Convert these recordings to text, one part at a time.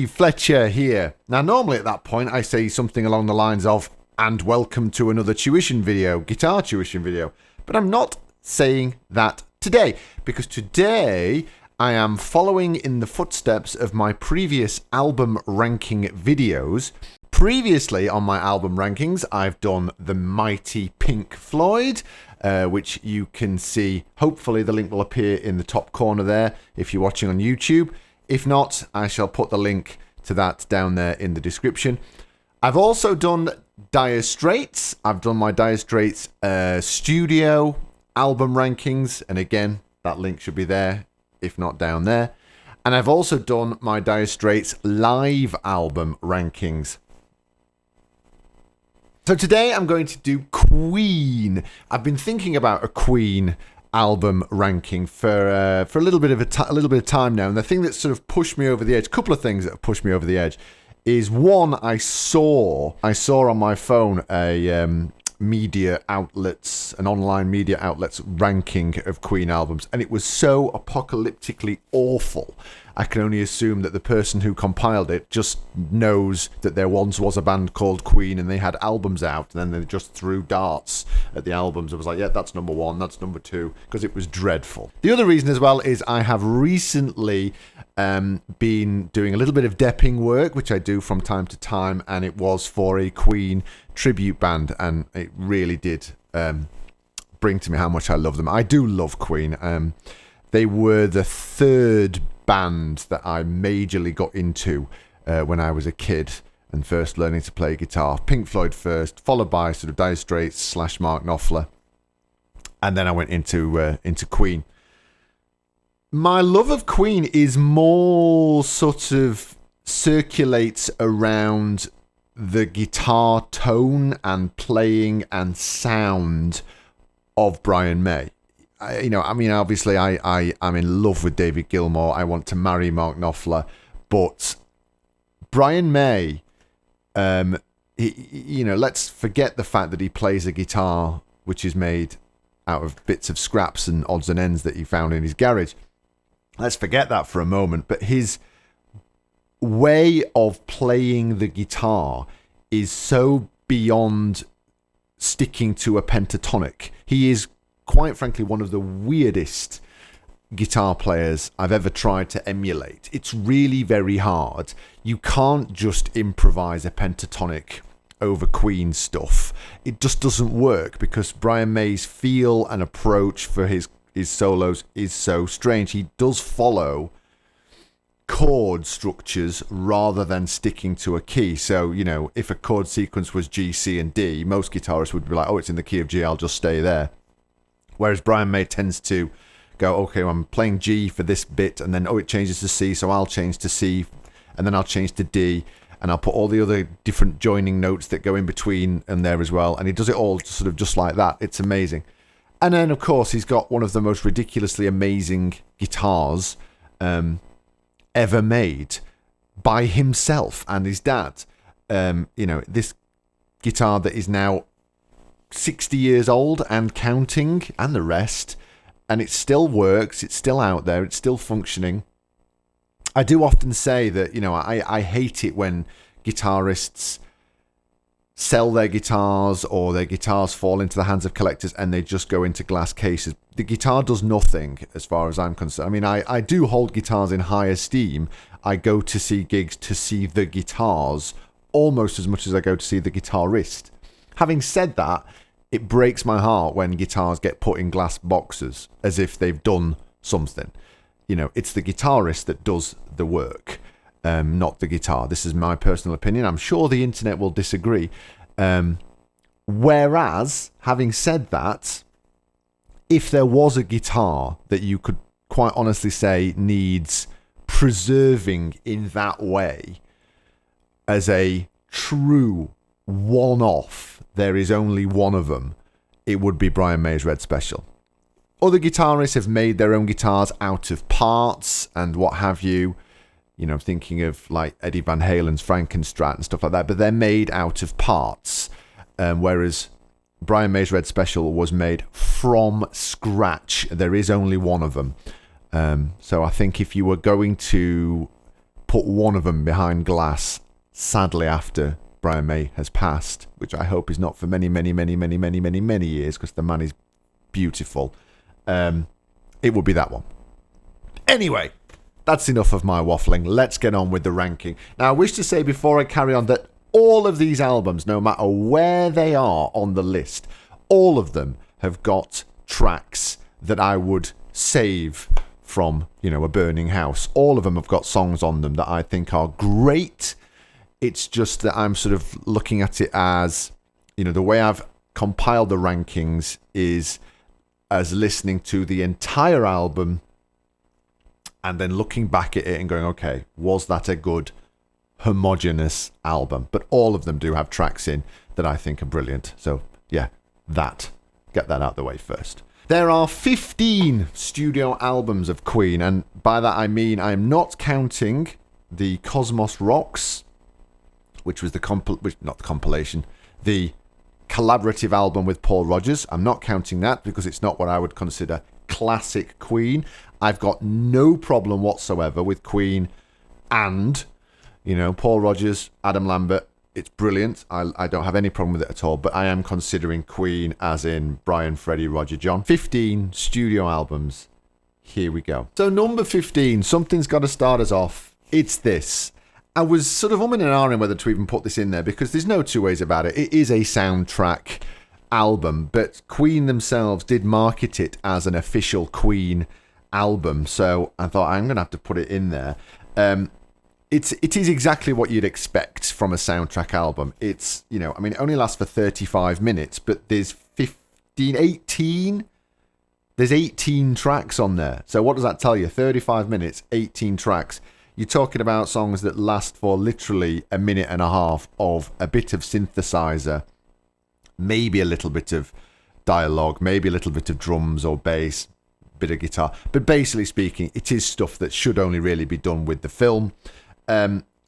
Hey, Fletcher here. Now, normally at that point, I say something along the lines of, and welcome to another tuition video, guitar tuition video. But I'm not saying that today, because today I am following in the footsteps of my previous album ranking videos. Previously on my album rankings, I've done the mighty Pink Floyd, which you can see. Hopefully the link will appear in the top corner there if you're watching on YouTube. If not, I shall put the link to that down there in the description. I've also done Dire Straits. I've done my Dire Straits studio album rankings. And again, that link should be there, if not down there. And I've also done my Dire Straits live album rankings. So today I'm going to do Queen. I've been thinking about a Queen album ranking for a little bit of time now, and the thing that sort of pushed me over the edge, a couple of things that have pushed me over the edge, is one, I saw on my phone an online media outlets ranking of Queen albums, and it was so apocalyptically awful. I can only assume that the person who compiled it just knows that there once was a band called Queen and they had albums out, and then they just threw darts at the albums. I was like, yeah, that's number one, that's number two, because it was dreadful. The other reason as well is I have recently been doing a little bit of depping work, which I do from time to time, and it was for a Queen tribute band, and it really did bring to me how much I love them. I do love Queen. They were the third band that I majorly got into when I was a kid and first learning to play guitar. Pink Floyd first, followed by sort of Dire Straits / Mark Knopfler, and then I went into Queen. My love of Queen is more sort of circulates around the guitar tone and playing and sound of Brian May. Obviously I'm in love with David Gilmour. I want to marry Mark Knopfler, but Brian May, let's forget the fact that he plays a guitar which is made out of bits of scraps and odds and ends that he found in his garage. Let's forget that for a moment, but his way of playing the guitar is so beyond sticking to a pentatonic. He is, quite frankly, one of the weirdest guitar players I've ever tried to emulate. It's really very hard. You can't just improvise a pentatonic over Queen stuff. It just doesn't work, because Brian May's feel and approach for his solos is so strange. He does follow chord structures rather than sticking to a key. So, if a chord sequence was G, C, and D, most guitarists would be like, oh, it's in the key of G, I'll just stay there. Whereas Brian May tends to go, okay, well, I'm playing G for this bit, and then, it changes to C, so I'll change to C, and then I'll change to D, and I'll put all the other different joining notes that go in between and there as well. And he does it all sort of just like that. It's amazing. And then, of course, he's got one of the most ridiculously amazing guitars ever made by himself and his dad. This guitar that is now 60 years old and counting, and the rest, and it still works, it's still out there, it's still functioning. I do often say that, I hate it when guitarists sell their guitars, or their guitars fall into the hands of collectors and they just go into glass cases. The guitar does nothing as far as I'm concerned. I mean, I do hold guitars in high esteem. I go to see gigs to see the guitars almost as much as I go to see the guitarist. Having said that, it breaks my heart when guitars get put in glass boxes as if they've done something. It's the guitarist that does the work, not the guitar. This is my personal opinion. I'm sure the internet will disagree. Whereas, having said that, if there was a guitar that you could quite honestly say needs preserving in that way, as a true one-off, there is only one of them, it would be Brian May's Red Special. Other guitarists have made their own guitars out of parts and what have you. Thinking of like Eddie Van Halen's Frankenstrat and stuff like that, but they're made out of parts. Whereas Brian May's Red Special was made from scratch. There is only one of them. So I think if you were going to put one of them behind glass, sadly after Brian May has passed, which I hope is not for many, many, many, many, many, many, many years, because the man is beautiful. It would be that one. Anyway, that's enough of my waffling. Let's get on with the ranking. Now, I wish to say before I carry on that all of these albums, no matter where they are on the list, all of them have got tracks that I would save from, a burning house. All of them have got songs on them that I think are great. It's just that I'm sort of looking at it as, the way I've compiled the rankings is as listening to the entire album and then looking back at it and going, okay, was that a good homogeneous album? But all of them do have tracks in that I think are brilliant. So yeah, get that out of the way first. There are 15 studio albums of Queen, and by that I mean I'm not counting the Cosmos Rocks, which was the compilation, the collaborative album with Paul Rodgers. I'm not counting that because it's not what I would consider classic Queen. I've got no problem whatsoever with Queen and, Paul Rodgers, Adam Lambert. It's brilliant. I don't have any problem with it at all, but I am considering Queen as in Brian, Freddie, Roger, John. 15 studio albums. Here we go. So number 15, something's got to start us off. It's this. I was sort of umming and ahhing whether to even put this in there because there's no two ways about it. It is a soundtrack album, but Queen themselves did market it as an official Queen album, so I thought I'm going to have to put it in there. It is exactly what you'd expect from a soundtrack album. It's, it only lasts for 35 minutes, but there's 18 tracks on there. So what does that tell you? 35 minutes, 18 tracks. You're talking about songs that last for literally a minute and a half of a bit of synthesizer, maybe a little bit of dialogue, maybe a little bit of drums or bass, bit of guitar. But basically speaking, it is stuff that should only really be done with the film.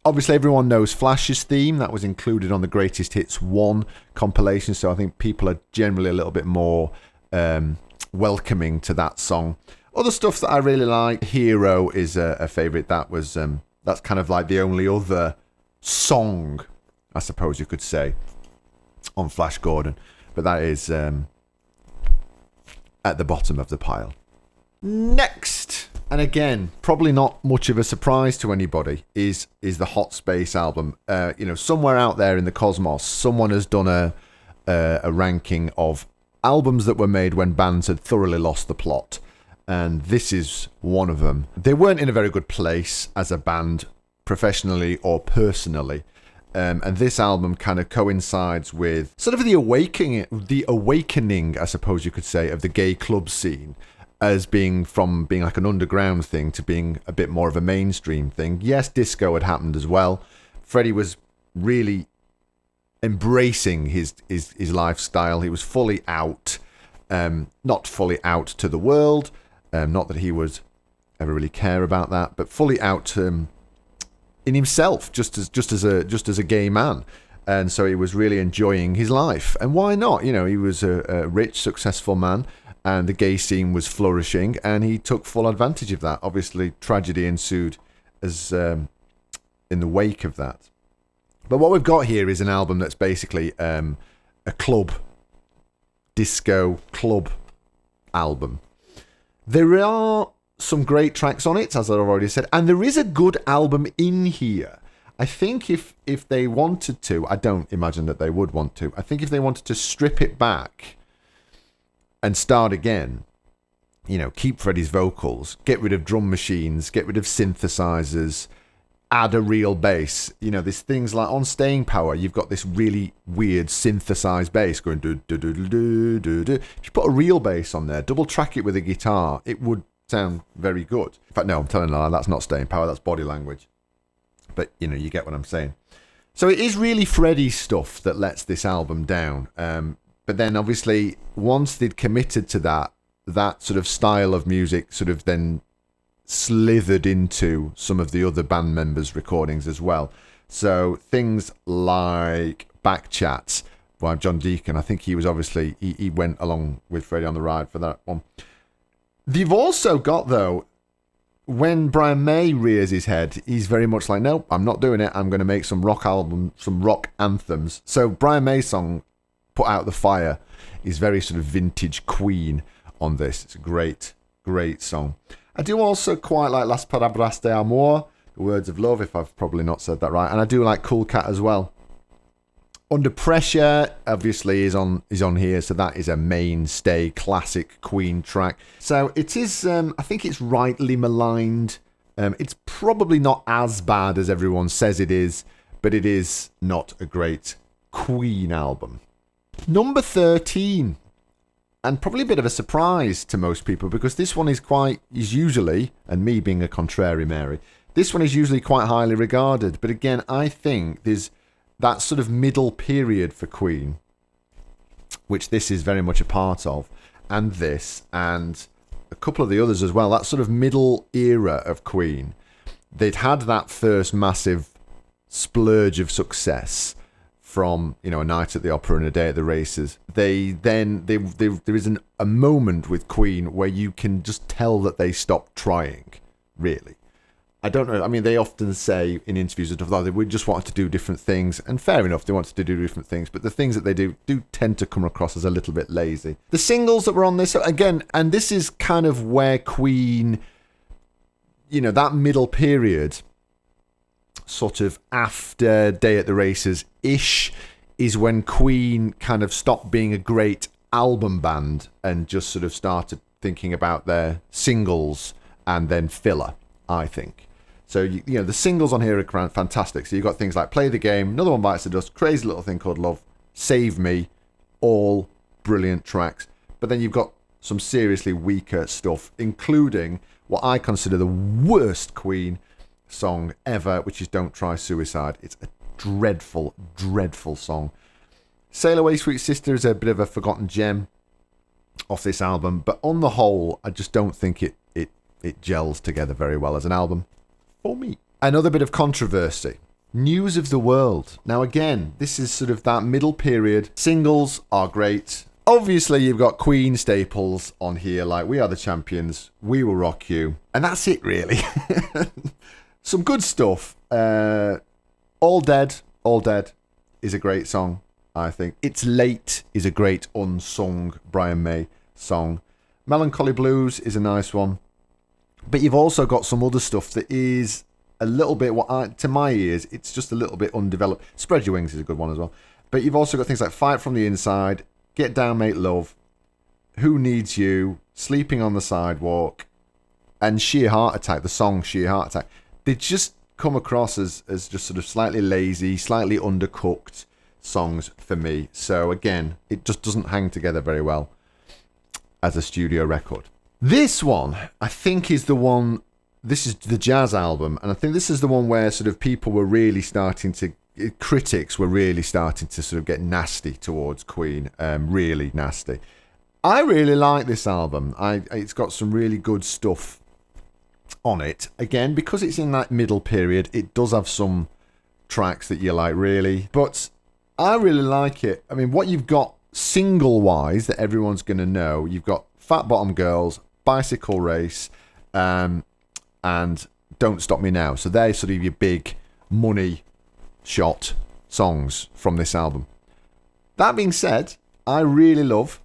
Obviously, everyone knows Flash's theme. That was included on the Greatest Hits 1 compilation, so I think people are generally a little bit more welcoming to that song. Other stuff that I really like, Hero is a favourite. That's kind of like the only other song, I suppose you could say, on Flash Gordon. But that is at the bottom of the pile. Next, and again, probably not much of a surprise to anybody, is the Hot Space album. Somewhere out there in the cosmos, someone has done a ranking of albums that were made when bands had thoroughly lost the plot. And this is one of them. They weren't in a very good place as a band, professionally or personally. And this album kind of coincides with sort of the awakening, I suppose you could say, of the gay club scene, as being like an underground thing to being a bit more of a mainstream thing. Yes, disco had happened as well. Freddie was really embracing his lifestyle. He was fully out, not fully out to the world. Not that he would ever really care about that, but fully out in himself, just as a gay man, and so he was really enjoying his life. And why not? He was a rich, successful man, and the gay scene was flourishing, and he took full advantage of that. Obviously, tragedy ensued as in the wake of that. But what we've got here is an album that's basically a disco club album. There are some great tracks on it, as I've already said, and there is a good album in here. I think if they wanted to, I don't imagine that they would want to, I think if they wanted to strip it back and start again, keep Freddie's vocals, get rid of drum machines, get rid of synthesizers, add a real bass. There's things like on Staying Power, you've got this really weird synthesized bass going do do do do do do. If you put a real bass on there, double track it with a guitar, it would sound very good. In fact, no, I'm telling a lie, that's not Staying Power, that's Body Language. But you get what I'm saying. So it is really Freddie's stuff that lets this album down. But then obviously once they'd committed to that sort of style of music sort of then slithered into some of the other band members' recordings as well. So things like Back Chats by John Deacon, I think he was obviously, he went along with Freddie on the ride for that one. They've also got, though, when Brian May rears his head, he's very much like, nope, I'm not doing it. I'm going to make some rock anthems. So Brian May's song, Put Out the Fire, is very sort of vintage Queen on this. It's a great, great song. I do also quite like Las Palabras de Amor, the words of love, if I've probably not said that right. And I do like Cool Cat as well. Under Pressure, obviously, is on here, so that is a mainstay classic Queen track. So it is, I think it's rightly maligned. It's probably not as bad as everyone says it is, but it is not a great Queen album. Number 13, and probably a bit of a surprise to most people, because this one is usually, and me being a contrary Mary, this one is usually quite highly regarded. But again, I think there's that sort of middle period for Queen, which this is very much a part of, and this, and a couple of the others as well, that sort of middle era of Queen. They'd had that first massive splurge of success from, A Night at the Opera and A Day at the Races. There is a moment with Queen where you can just tell that they stopped trying, really. I don't know. I mean, they often say in interviews and stuff like that, we just wanted to do different things. And fair enough, they wanted to do different things. But the things that they do tend to come across as a little bit lazy. The singles that were on this, again, and this is kind of where Queen, that middle period, sort of after Day at the Races-ish, is when Queen kind of stopped being a great album band and just sort of started thinking about their singles and then filler, I think. So, the singles on here are fantastic. So you've got things like Play the Game, Another One Bites the Dust, Crazy Little Thing Called Love, Save Me, all brilliant tracks. But then you've got some seriously weaker stuff, including what I consider the worst Queen song ever, which is Don't Try Suicide. It's a dreadful, dreadful song. Sail Away Sweet Sister is a bit of a forgotten gem off this album, but on the whole, I just don't think it gels together very well as an album for me. Another bit of controversy. News of the World. Now again, this is sort of that middle period. Singles are great. Obviously, you've got Queen staples on here, like We Are the Champions, We Will Rock You, and that's it really. Some good stuff. All Dead is a great song, I think. It's Late is a great unsung Brian May song. Melancholy Blues is a nice one. But you've also got some other stuff that is a little bit, to my ears, it's just a little bit undeveloped. Spread Your Wings is a good one as well. But you've also got things like Fight from the Inside, Get Down, Make Love, Who Needs You, Sleeping on the Sidewalk, and Sheer Heart Attack, the song Sheer Heart Attack. They just come across as just sort of slightly lazy, slightly undercooked songs for me. So again, it just doesn't hang together very well as a studio record. This one, I think, is the one. This is the jazz album, and I think this is the one where sort of critics were really starting to sort of get nasty towards Queen, really nasty. I really like this album. It's got some really good stuff on it. Again, because it's in that middle period, it does have some tracks that you like, really. But I really like it. I mean, what you've got single-wise that everyone's going to know, you've got Fat Bottom Girls, Bicycle Race, and Don't Stop Me Now. So they're sort of your big money shot songs from this album. That being said, I really love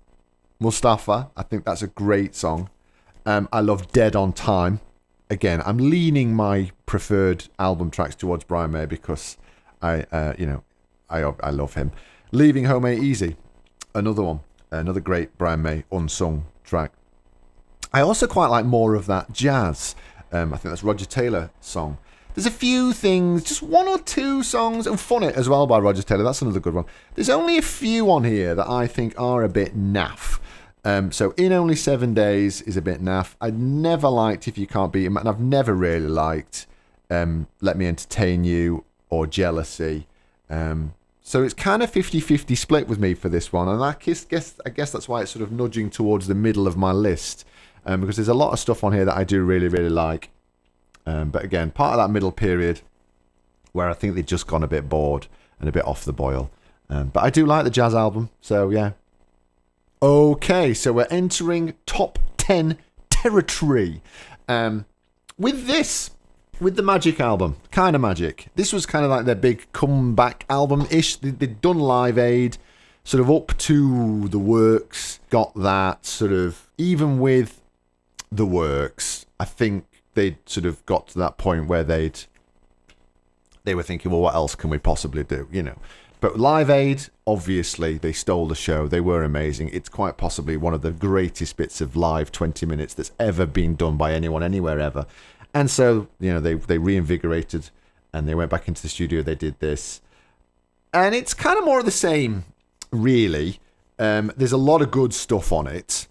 Mustafa. I think that's a great song. I love Dead on Time. Again, I'm leaning my preferred album tracks towards Brian May because I love him. Leaving Home Ain't Easy, another one, another great Brian May unsung track. I also quite like more of that jazz. I think that's Roger Taylor song. There's a few things, just one or two songs, and Fun It as well by Roger Taylor. That's another good one. There's only a few on here that I think are a bit naff. So In Only 7 Days is a bit naff. I never liked If You Can't Beat Him, and I've never really liked Let Me Entertain You or Jealousy. So it's kind of 50-50 split with me for this one, and I guess that's why it's sort of nudging towards the middle of my list, because there's a lot of stuff on here that I do really, really like. But again, part of that middle period where I think they've just gone a bit bored and a bit off the boil. But I do like the jazz album, so yeah. Okay, so we're entering top 10 territory. With the Magic album, Kind of Magic, this was kind of like their big comeback album-ish. They'd done Live Aid, sort of up to The Works, got that sort of, even with The Works, I think they'd sort of got to that point where they were thinking, well, what else can we possibly do, you know? But Live Aid, obviously, they stole the show. They were amazing. It's quite possibly one of the greatest bits of live 20 minutes that's ever been done by anyone, anywhere, ever. And so, you know, they reinvigorated and they went back into the studio. They did this. And it's kind of more of the same, really. There's a lot of good stuff on it.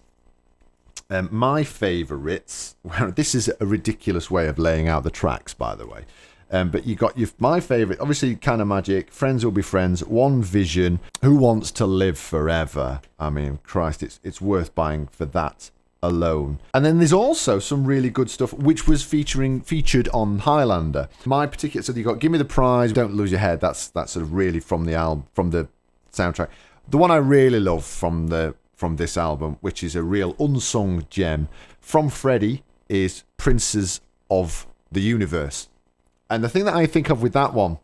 My favourites, well, this is a ridiculous way of laying out the tracks, by the way. But you got my favourite, obviously, Kind of Magic, Friends Will Be Friends, One Vision, Who Wants to Live Forever. I mean, Christ, it's worth buying for that alone. And then there's also some really good stuff which was featured on Highlander. My particular, so you got Give Me the Prize, Don't Lose Your Head. That's sort of really from the album, from the soundtrack. The one I really love from this album, which is a real unsung gem from Freddie, is Princes of the Universe. And the thing that I think of with that one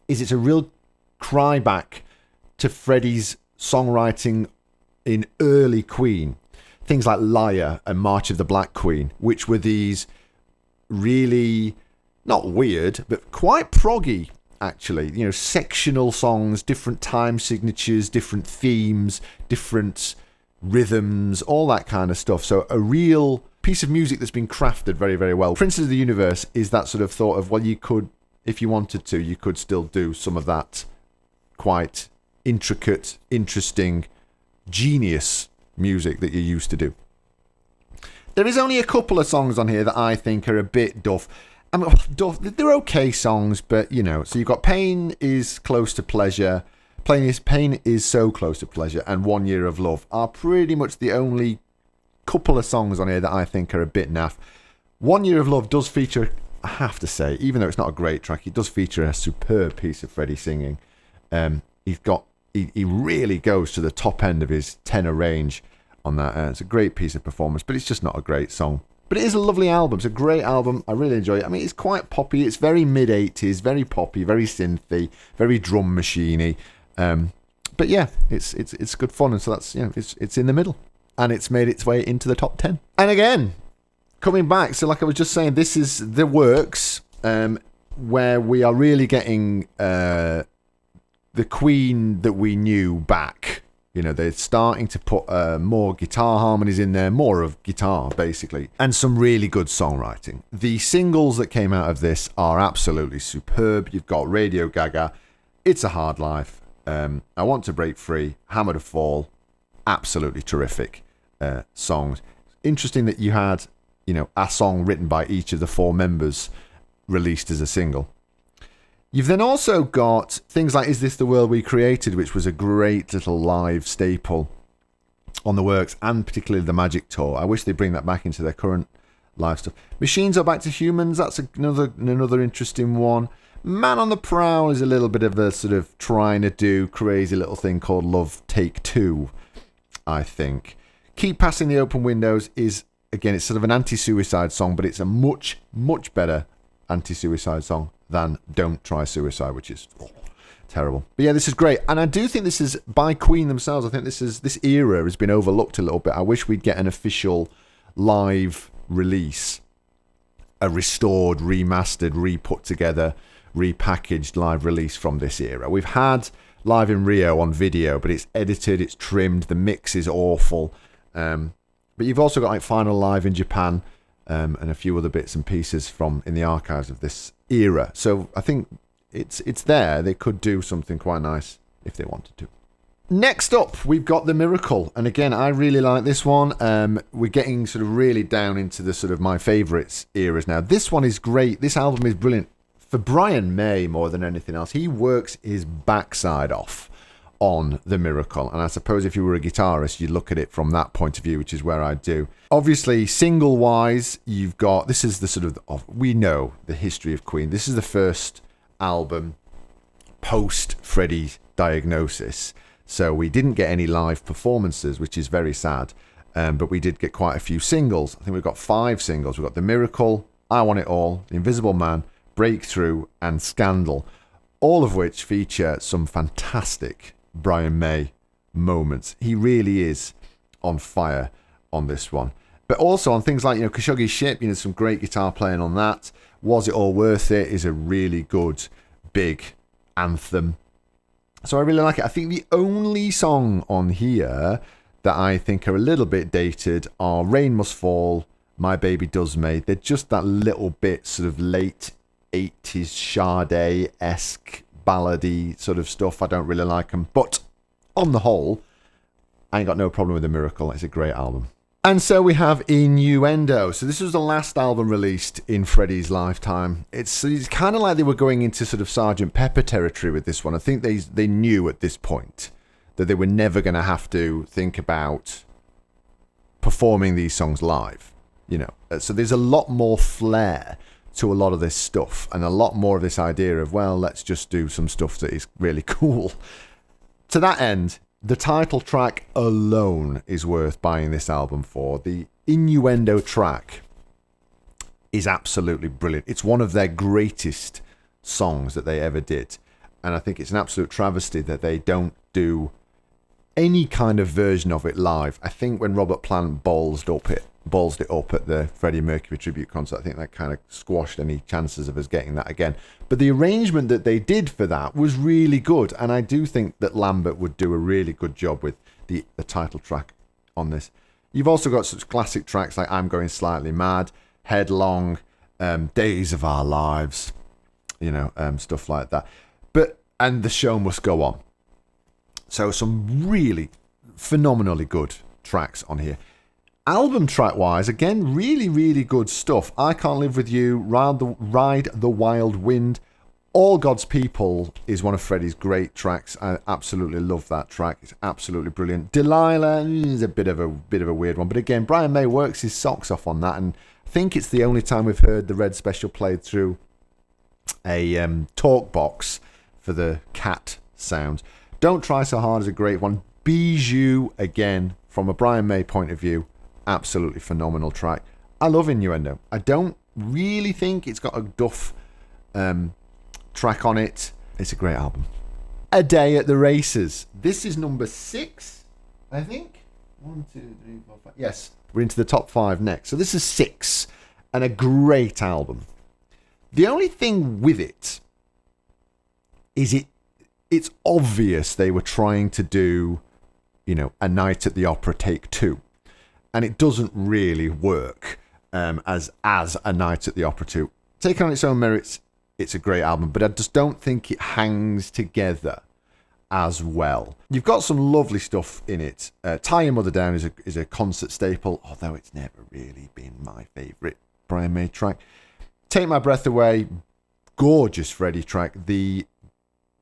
is it's a real cry back to Freddie's songwriting in early Queen. Things like Liar and March of the Black Queen, which were these really, not weird, but quite proggy, actually. You know, sectional songs, different time signatures, different themes, different rhythms, all that kind of stuff. So a real piece of music that's been crafted very, very well. Princes of the Universe is that sort of thought of, well, you could, if you wanted to, you could still do some of that quite intricate, interesting, genius music that you used to do. There is only a couple of songs on here that I think are a bit duff. I mean, they're okay songs, but, you know, so you've got Pain is Close to Pleasure, Pain is So Close to Pleasure, and 1 Year of Love are pretty much the only couple of songs on here that I think are a bit naff. 1 Year of Love does feature, I have to say, even though it's not a great track, it does feature a superb piece of Freddie singing. He really goes to the top end of his tenor range on that. It's a great piece of performance, but it's just not a great song. But it is a lovely album. It's a great album. I really enjoy it. I mean, it's quite poppy. It's very mid-80s, very poppy, very synthy, very drum machiney. But yeah, it's good fun. And so that's, you know, it's in the middle. And it's made its way into the top 10. And again, coming back, so like I was just saying, this is The Works, where we are really getting the Queen that we knew back. You know, they're starting to put more guitar harmonies in there, more of guitar, basically, and some really good songwriting. The singles that came out of this are absolutely superb. You've got Radio Gaga, It's a Hard Life, I Want to Break Free, Hammer to Fall, absolutely terrific songs. Interesting that you had, you know, a song written by each of the four members released as a single. You've then also got things like Is This the World We Created, which was a great little live staple on The Works, and particularly the Magic Tour. I wish they'd bring that back into their current live stuff. Machines Are Back to Humans, that's another interesting one. Man on the Prowl is a little bit of a sort of trying to do crazy little thing called Love Take Two, I think. Keep Passing the Open Windows is, again, it's sort of an anti-suicide song, but it's a much, much better anti-suicide song than Don't Try Suicide, which is terrible. But yeah, this is great. And I do think this is by Queen themselves. I think this era has been overlooked a little bit. I wish we'd get an official live release, a restored, remastered, re-put together, repackaged live release from this era. We've had Live in Rio on video, but it's edited, it's trimmed, the mix is awful. But you've also got like Final Live in Japan, and a few other bits and pieces from in the archives of this era. So I think it's there. They could do something quite nice if they wanted to. Next up, we've got The Miracle. And again, I really like this one. We're getting sort of really down into the sort of my favourites eras now. This one is great. This album is brilliant. For Brian May, more than anything else, he works his backside off on The Miracle. And I suppose if you were a guitarist, you'd look at it from that point of view, which is where I do. Obviously, single-wise, you've got... This is the sort of... We know the history of Queen. This is the first album post-Freddie's diagnosis. So we didn't get any live performances, which is very sad. But we did get quite a few singles. I think we've got 5 singles. We've got The Miracle, I Want It All, The Invisible Man, Breakthrough, and Scandal, all of which feature some fantastic Brian May moments. He really is on fire on this one. But also on things like, Khashoggi's Ship, some great guitar playing on that. Was It All Worth It is a really good, big anthem. So I really like it. I think the only song on here that I think are a little bit dated are Rain Must Fall, My Baby Does Me. They're just that little bit sort of late 80s Sade-esque ballady sort of stuff. I don't really like them. But on the whole, I ain't got no problem with The Miracle. It's a great album. And so we have Innuendo. So this was the last album released in Freddie's lifetime. It's kind of like they were going into sort of Sgt. Pepper territory with this one. I think they knew at this point that they were never going to have to think about performing these songs live. So there's a lot more flair to a lot of this stuff, and a lot more of this idea of, well, let's just do some stuff that is really cool. To that end, the title track alone is worth buying this album for. The Innuendo track is absolutely brilliant. It's one of their greatest songs that they ever did. And I think it's an absolute travesty that they don't do any kind of version of it live. I think when Robert Plant ballsed it up at the Freddie Mercury tribute concert, I think that kind of squashed any chances of us getting that again. But the arrangement that they did for that was really good, and I do think that Lambert would do a really good job with the title track on this. You've also got such classic tracks like I'm Going Slightly Mad, Headlong, Days of Our Lives, stuff like that. And The Show Must Go On. So some really phenomenally good tracks on here. Album track wise, again, really, really good stuff. I Can't Live With You, Ride the Wild Wind, All God's People is one of Freddie's great tracks. I absolutely love that track. It's absolutely brilliant. Delilah is a bit of a weird one, but again, Brian May works his socks off on that, and I think it's the only time we've heard the Red Special played through a talk box for the cat sound. Don't Try So Hard is a great one. Bijou, again, from a Brian May point of view, absolutely phenomenal track. I love Innuendo. I don't really think it's got a Duff track on it. It's a great album. A Day at the Races. This is number 6, I think. 1, 2, 3, 4, 5. Yes, we're into the top 5 next. So this is 6, and a great album. The only thing with it is it's obvious they were trying to do, A Night at the Opera Take 2. And it doesn't really work as A Night at the Opera 2. Taken on its own merits, it's a great album, but I just don't think it hangs together as well. You've got some lovely stuff in it. Tie Your Mother Down is a concert staple, although it's never really been my favourite Brian May track. Take My Breath Away, gorgeous Freddie track. The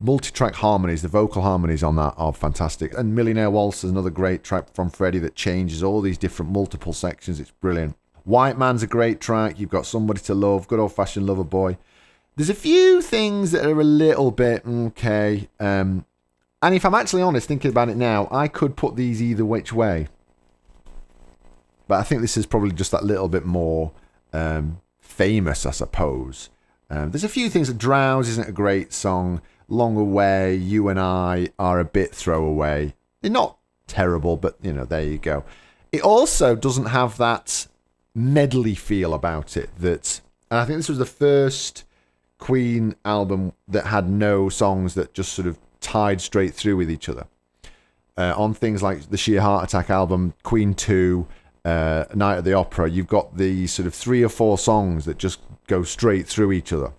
multi-track harmonies, the vocal harmonies on that are fantastic. And Millionaire Waltz is another great track from Freddie that changes all these different multiple sections. It's brilliant. White Man's a great track. You've got Somebody to Love, Good Old Fashioned Lover Boy. There's a few things that are a little bit okay. And if I'm actually honest, thinking about it now, I could put these either which way. But I think this is probably just that little bit more famous, I suppose. There's a few things. Drowse isn't a great song. Long Away, You and I are a bit throwaway. They're not terrible, but, there you go. It also doesn't have that medley feel about it. And I think this was the first Queen album that had no songs that just sort of tied straight through with each other. On things like the Sheer Heart Attack album, Queen 2, Night at the Opera, you've got the sort of 3 or 4 songs that just go straight through each other.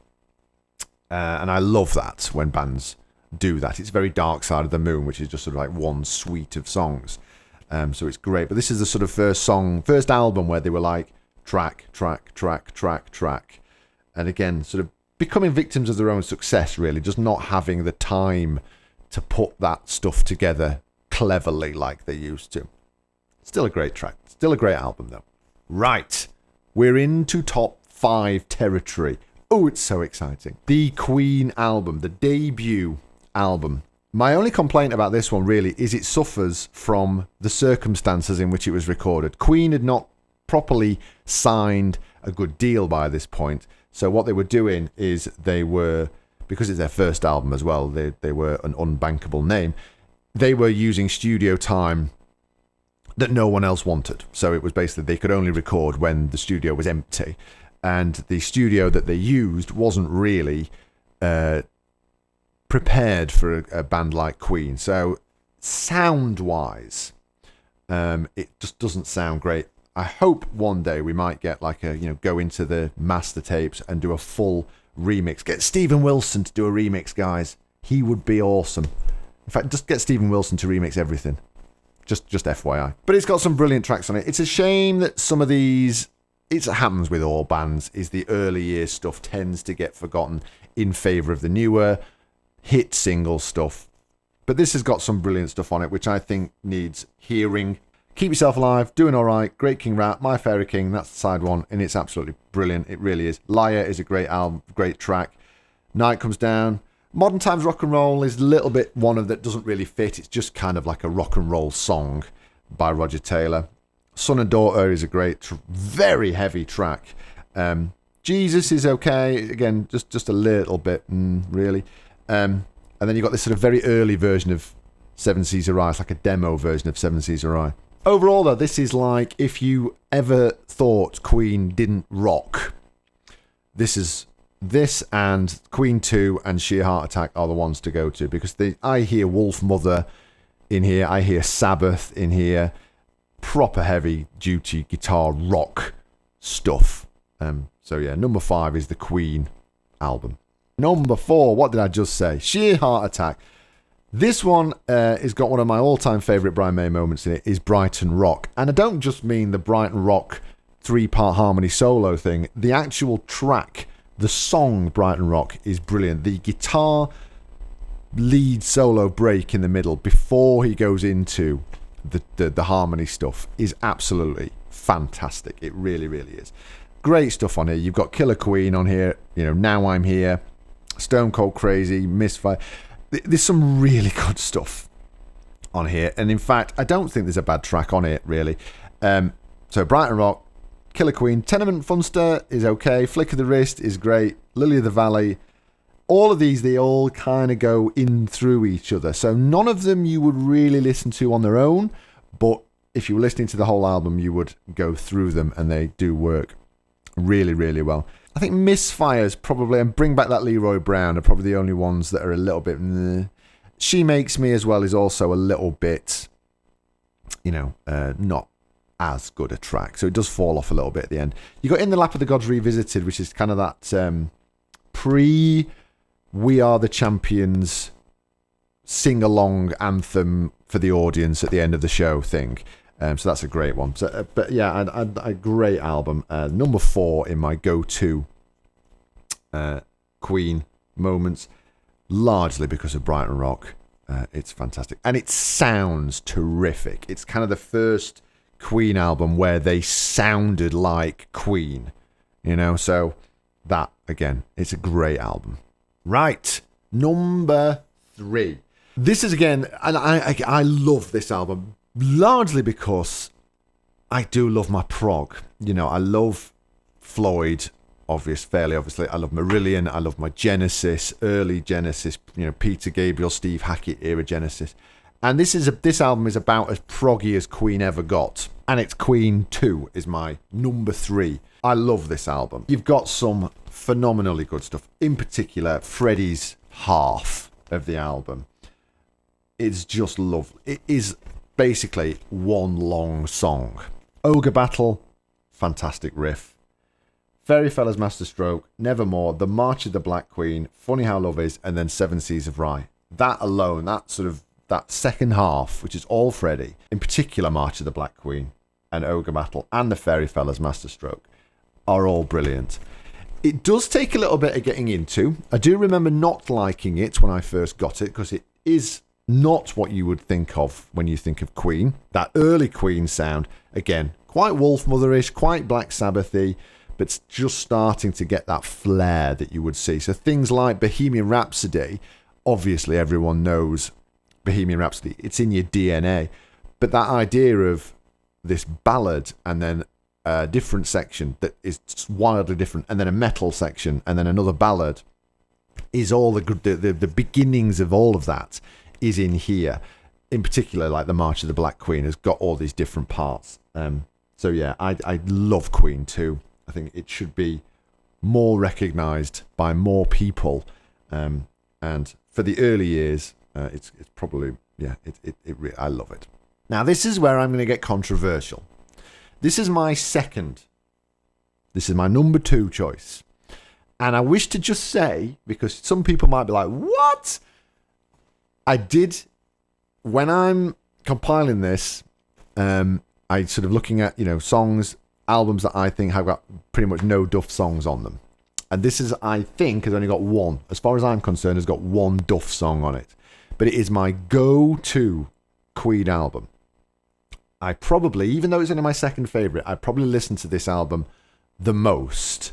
And I love that when bands do that. It's very Dark Side of the Moon, which is just sort of like one suite of songs. So it's great. But this is the sort of first album where they were like track. And again, sort of becoming victims of their own success, really. Just not having the time to put that stuff together cleverly like they used to. Still a great track. Still a great album, though. Right. We're into top 5 territory. Oh, it's so exciting. The Queen album, the debut album. My only complaint about this one, really, is it suffers from the circumstances in which it was recorded. Queen had not properly signed a good deal by this point. So what they were doing is because it's their first album as well, they were an unbankable name. They were using studio time that no one else wanted. So it was basically they could only record when the studio was empty. And the studio that they used wasn't really prepared for a band like Queen. So sound-wise, it just doesn't sound great. I hope one day we might get go into the master tapes and do a full remix. Get Stephen Wilson to do a remix, guys. He would be awesome. In fact, just get Stephen Wilson to remix everything. Just FYI. But it's got some brilliant tracks on it. It's a shame that some of these, it happens with all bands, is the early year stuff tends to get forgotten in favour of the newer hit single stuff. But this has got some brilliant stuff on it, which I think needs hearing. Keep Yourself Alive, Doing Alright, Great King Rat, My Fairy King, that's the side one, and it's absolutely brilliant. It really is. Liar is a great album, great track. Night Comes Down. Modern Times Rock and Roll is a little bit one of that doesn't really fit. It's just kind of like a rock and roll song by Roger Taylor. Son and Daughter is a great, very heavy track. Jesus is okay. Again, just a little bit, really. And then you've got this sort of very early version of Seven Seas of Rye. It's like a demo version of Seven Seas of Rye. Overall, though, this is like if you ever thought Queen didn't rock, this and Queen 2 and Sheer Heart Attack are the ones to go to, because I hear Wolf Mother in here, I hear Sabbath in here, proper heavy duty guitar rock stuff. So yeah, number 5 is the Queen album. Number 4, what did I just say? Sheer Heart Attack. This one has got one of my all-time favourite Brian May moments in it, is Brighton Rock. And I don't just mean the Brighton Rock 3-part harmony solo thing. The actual track, the song Brighton Rock, is brilliant. The guitar lead solo break in the middle before he goes into the harmony stuff is absolutely fantastic. It really, really is. Great stuff on here. You've got Killer Queen on here, Now I'm Here, Stone Cold Crazy, Misfire. There's some really good stuff on here. And in fact, I don't think there's a bad track on it, really. So Brighton Rock, Killer Queen, Tenement Funster is okay. Flick of the Wrist is great. Lily of the Valley. All of these, they all kind of go in through each other. So none of them you would really listen to on their own. But if you were listening to the whole album, you would go through them, and they do work really, really well. I think Misfires probably, and Bring Back That Leroy Brown, are probably the only ones that are a little bit... She Makes Me as well is also a little bit, not as good a track. So it does fall off a little bit at the end. You got In the Lap of the Gods Revisited, which is kind of that pre-We Are the Champions sing-along anthem for the audience at the end of the show thing. So that's a great one. So, but yeah, a great album. Number 4 in my go-to Queen moments, largely because of Brighton Rock. It's fantastic. And it sounds terrific. It's kind of the first Queen album where they sounded like Queen. So that, again, it's a great album. Right, number 3. This is, again, and I love this album. Largely because I do love my prog. I love Floyd, fairly obviously. I love Marillion. I love my Genesis, early Genesis, Peter Gabriel, Steve Hackett era Genesis. And this album is about as proggy as Queen ever got. And it's Queen 2 is my number 3. I love this album. You've got some phenomenally good stuff. In particular, Freddie's half of the album. It's just lovely. It is basically one long song. Ogre Battle, fantastic riff. Fairy Fella's Masterstroke, Nevermore, The March of the Black Queen, Funny How Love Is, and then Seven Seas of Rye. That alone, that second half, which is all Freddie, in particular March of the Black Queen and Ogre Battle and the Fairy Fella's Masterstroke, are all brilliant. It does take a little bit of getting into. I do remember not liking it when I first got it, because it is not what you would think of when you think of Queen. That early Queen sound, again, quite Wolf Mother-ish, quite Black Sabbath-y, but it's just starting to get that flair that you would see. So things like Bohemian Rhapsody, obviously everyone knows Bohemian Rhapsody. It's in your DNA. But that idea of this ballad and then a different section that is wildly different, and then a metal section, and then another ballad, is all the beginnings of all of that is in here. In particular, like the March of the Black Queen has got all these different parts. So yeah, I love Queen too. I think it should be more recognised by more people. And for the early years, it's probably, yeah, I love it. Now this is where I'm going to get controversial. This is my number 2 choice. And I wish to just say, because some people might be like, what? When I'm compiling this, I sort of looking at, songs, albums that I think have got pretty much no Duff songs on them. And this is, I think, has only got one. As far as I'm concerned, has got one Duff song on it. But it is my go-to Queen album. I probably, even though it's only my second favourite, I probably listen to this album the most.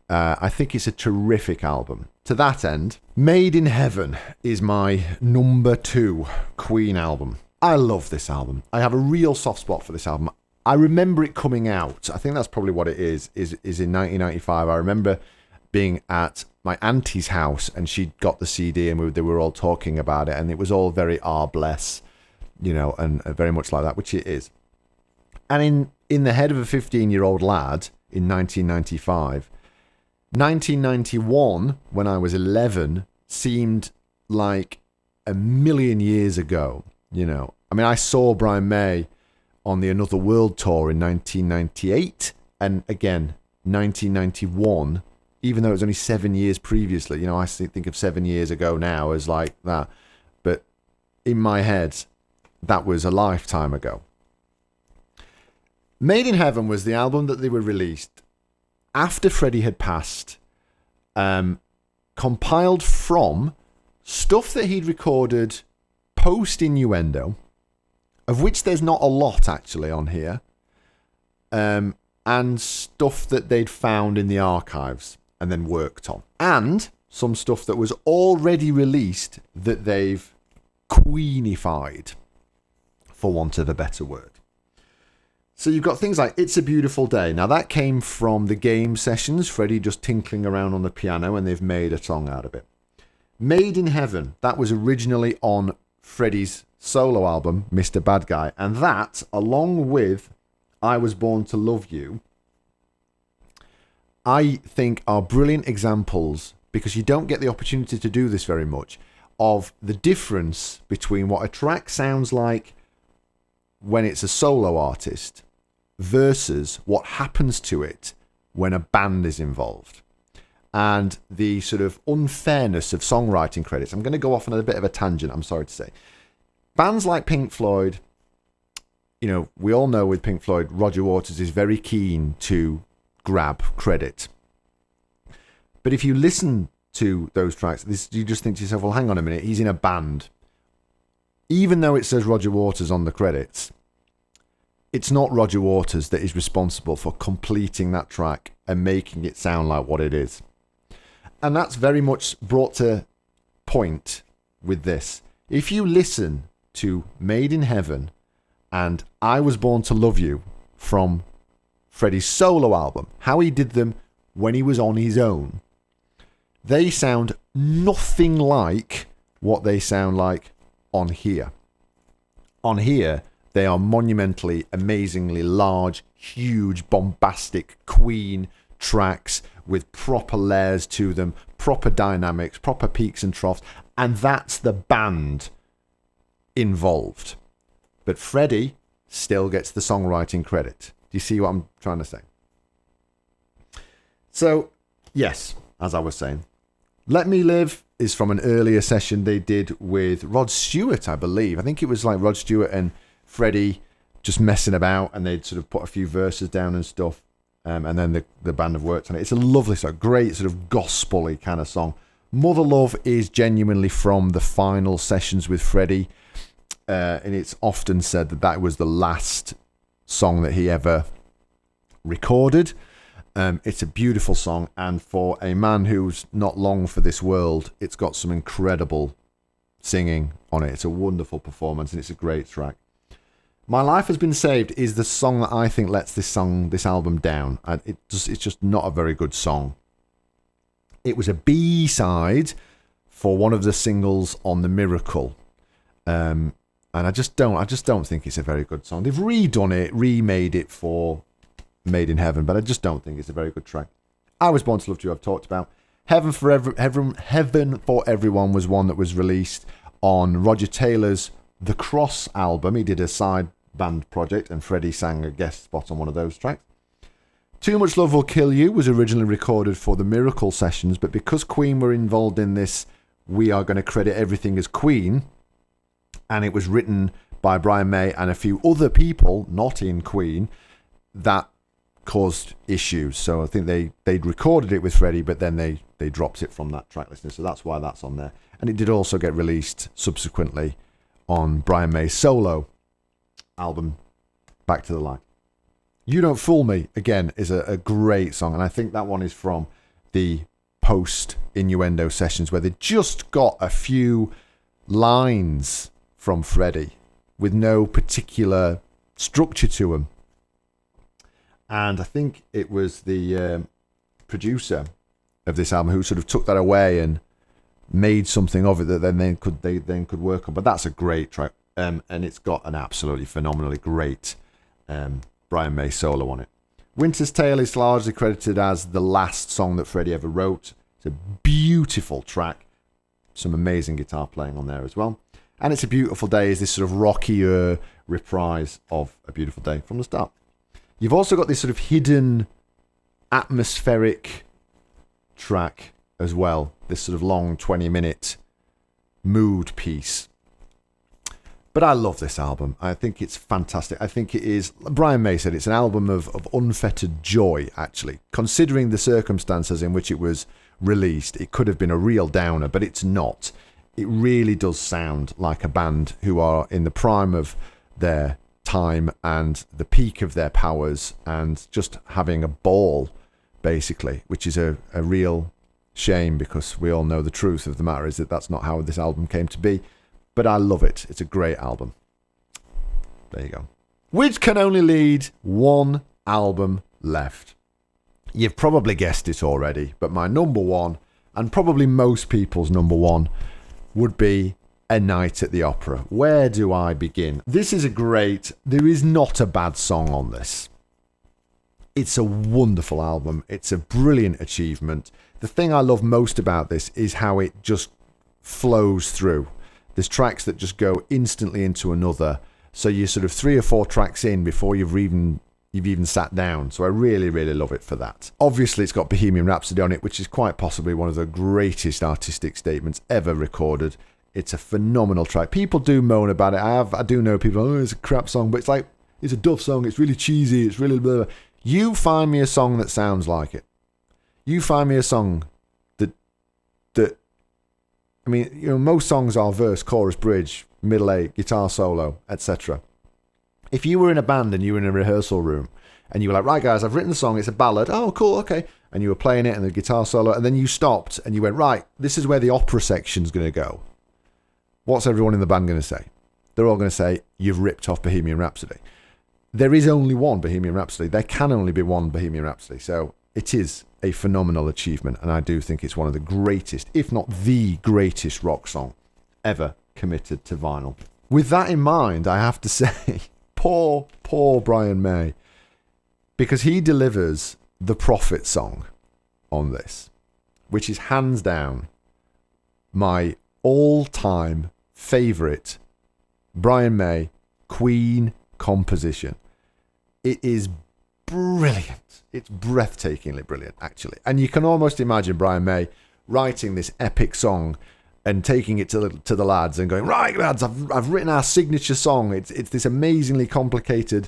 I think it's a terrific album. To that end, Made in Heaven is my number 2 Queen album. I love this album. I have a real soft spot for this album. I remember it coming out. I think that's probably what it is in 1995. I remember being at my auntie's house and she'd got the CD and they were all talking about it, and it was all very bless, and very much like that, which it is. And in the head of a 15-year-old lad in 1995, 1991, when I was 11, seemed like a million years ago, I mean, I saw Brian May on the Another World tour in 1998, and again, 1991, even though it was only 7 years previously. I think of 7 years ago now as like that. But in my head, that was a lifetime ago. Made in Heaven was the album that they were released after Freddie had passed, compiled from stuff that he'd recorded post Innuendo, of which there's not a lot actually on here, and stuff that they'd found in the archives and then worked on, and some stuff that was already released that they've queenified, for want of a better word. So you've got things like It's a Beautiful Day. Now that came from the game sessions, Freddie just tinkling around on the piano, and they've made a song out of it. Made in Heaven, that was originally on Freddie's solo album, Mr. Bad Guy. And that, along with I Was Born to Love You, I think are brilliant examples, because you don't get the opportunity to do this very much, of the difference between what a track sounds like when it's a solo artist versus what happens to it when a band is involved, and the sort of unfairness of songwriting credits. I'm going to go off on a bit of a tangent, I'm sorry to say. Bands like Pink Floyd, we all know with Pink Floyd, Roger Waters is very keen to grab credit. But if you listen to those tracks, you just think to yourself, well, hang on a minute, he's in a band. Even though it says Roger Waters on the credits, it's not Roger Waters that is responsible for completing that track and making it sound like what it is. And that's very much brought to point with this. If you listen to Made in Heaven and I Was Born to Love You from Freddie's solo album, how he did them when he was on his own, they sound nothing like what they sound like on here. On here, they are monumentally, amazingly large, huge, bombastic Queen tracks with proper layers to them, proper dynamics, proper peaks and troughs, and that's the band involved. But Freddie still gets the songwriting credit. Do you see what I'm trying to say? So, yes, as I was saying, Let Me Live is from an earlier session they did with Rod Stewart, I believe. I think it was like Rod Stewart and Freddie just messing about, and they'd sort of put a few verses down and stuff, and then the band have worked on it. It's a lovely song, great sort of gospel-y kind of song. Mother Love is genuinely from the final sessions with Freddie, and it's often said that was the last song that he ever recorded. It's a beautiful song, and for a man who's not long for this world, it's got some incredible singing on it. It's a wonderful performance, and it's a great track. My Life Has Been Saved is the song that I think lets this album down. It's just not a very good song. It was a B-side for one of the singles on The Miracle. And I just don't think it's a very good song. They've redone it, remade it for Made in Heaven, but I just don't think it's a very good track. I Was Born to Love You, I've talked about. Heaven for Everyone was one that was released on Roger Taylor's The Cross album. He did a side band project, and Freddie sang a guest spot on one of those tracks. Too Much Love Will Kill You was originally recorded for the Miracle sessions, but because Queen were involved in this, we are going to credit everything as Queen, and it was written by Brian May and a few other people not in Queen. That caused issues, so I think they'd recorded it with Freddie, but then they dropped it from that track listing, so that's why that's on there. And it did also get released subsequently on Brian May's solo album, Back to the Light. You Don't Fool Me, again, is a great song, and I think that one is from the post Innuendo sessions where they just got a few lines from Freddie with no particular structure to them. And I think it was the producer of this album who sort of took that away and made something of it that they could work on. But that's a great track, and it's got an absolutely phenomenally great Brian May solo on it. Winter's Tale is largely credited as the last song that Freddie ever wrote. It's a beautiful track, some amazing guitar playing on there as well. And It's a Beautiful Day is this sort of rockier reprise of A Beautiful Day from the start. You've also got this sort of hidden atmospheric track as well, this sort of long 20-minute mood piece. But I love this album. I think it's fantastic. I think it is, Brian May said, it's an album of unfettered joy, actually. Considering the circumstances in which it was released, it could have been a real downer, but it's not. It really does sound like a band who are in the prime of their time and the peak of their powers and just having a ball, basically, which is a real shame because we all know the truth of the matter is that that's not how this album came to be. But I love it. It's a great album. There you go. Which can only lead one album left. You've probably guessed it already, but my number one, and probably most people's number one, would be A Night at the Opera. Where do I begin? This is there is not a bad song on this. It's a wonderful album. It's a brilliant achievement. The thing I love most about this is how it just flows through. There's tracks that just go instantly into another. So you're sort of 3 or 4 tracks in before you've even sat down. So I really, really love it for that. Obviously, it's got Bohemian Rhapsody on it, which is quite possibly one of the greatest artistic statements ever recorded. It's a phenomenal track. People do moan about it. I do know people, oh, it's a crap song, but it's like, it's a Duff song. It's really cheesy. It's really blah, blah. You find me a song that sounds like it. You find me a song that I mean, you know, most songs are verse, chorus, bridge, middle eight, guitar solo, etc. If you were in a band and you were in a rehearsal room and you were like, right guys, I've written the song, it's a ballad, oh cool, okay, and you were playing it and the guitar solo, and then you stopped and you went, right, this is where the opera section's going to go. What's everyone in the band going to say? They're all going to say, you've ripped off Bohemian Rhapsody. There is only one Bohemian Rhapsody. There can only be one Bohemian Rhapsody. So it is a phenomenal achievement, and I do think it's one of the greatest, if not the greatest rock song ever committed to vinyl. With that in mind, I have to say, poor Brian May, because he delivers the Prophet song on this, which is hands down my all-time favourite Brian May Queen composition. It is brilliant. It's breathtakingly brilliant, actually. And you can almost imagine Brian May writing this epic song and taking it to the lads and going, right, lads, I've written our signature song. It's this amazingly complicated,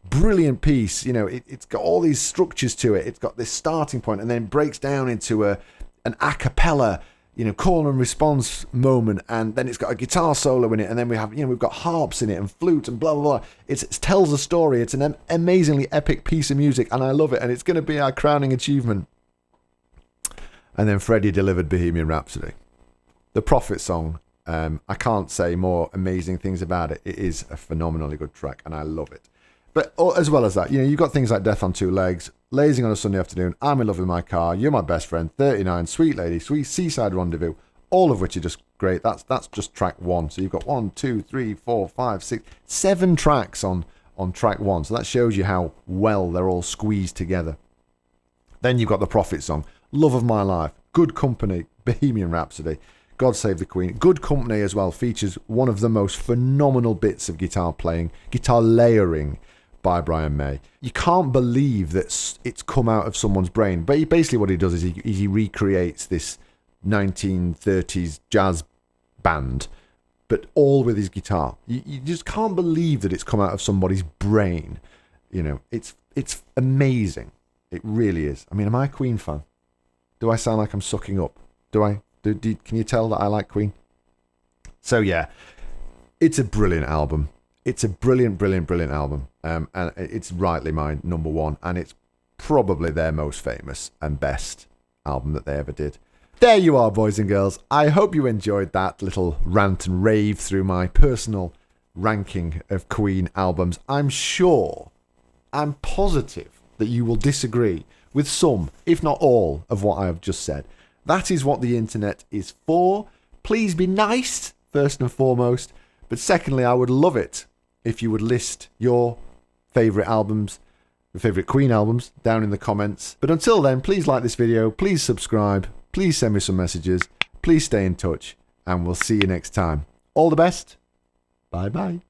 brilliant piece. You know, it's got all these structures to it. It's got this starting point and then breaks down into an a cappella, you know, call and response moment, and then it's got a guitar solo in it, and then we've got harps in it and flute and blah blah blah. It tells a story. It's an amazingly epic piece of music, and I love it, and it's going to be our crowning achievement. And then Freddie delivered Bohemian Rhapsody, the Prophet song, I can't say more amazing things about it. It is a phenomenally good track, and I love it. But as well as that, you've got things like Death on Two Legs, Lazing on a Sunday Afternoon, I'm in Love with My Car, You're My Best Friend, 39, Sweet Lady, Sweet Seaside Rendezvous, all of which are just great. That's just track 1. So you've got 1, 2, 3, 4, 5, 6, 7 tracks on track 1. So that shows you how well they're all squeezed together. Then you've got the Prophet song, Love of My Life, Good Company, Bohemian Rhapsody, God Save the Queen. Good Company as well features one of the most phenomenal bits of guitar playing, guitar layering by Brian May. You can't believe that it's come out of someone's brain. But basically what he does is he recreates this 1930s jazz band, but all with his guitar. You just can't believe that it's come out of somebody's brain. It's amazing. It really is. I mean, am I a Queen fan? Do I sound like I'm sucking up? Can you tell that I like Queen? So yeah, it's a brilliant album. It's a brilliant album. And it's rightly my number 1, and it's probably their most famous and best album that they ever did. There you are, boys and girls. I hope you enjoyed that little rant and rave through my personal ranking of Queen albums. I'm positive that you will disagree with some, if not all, of what I have just said. That is what the internet is for. Please be nice, first and foremost. But secondly, I would love it if you would list your favourite albums, your favourite Queen albums, down in the comments. But until then, please like this video, please subscribe, please send me some messages, please stay in touch, and we'll see you next time. All the best. Bye bye.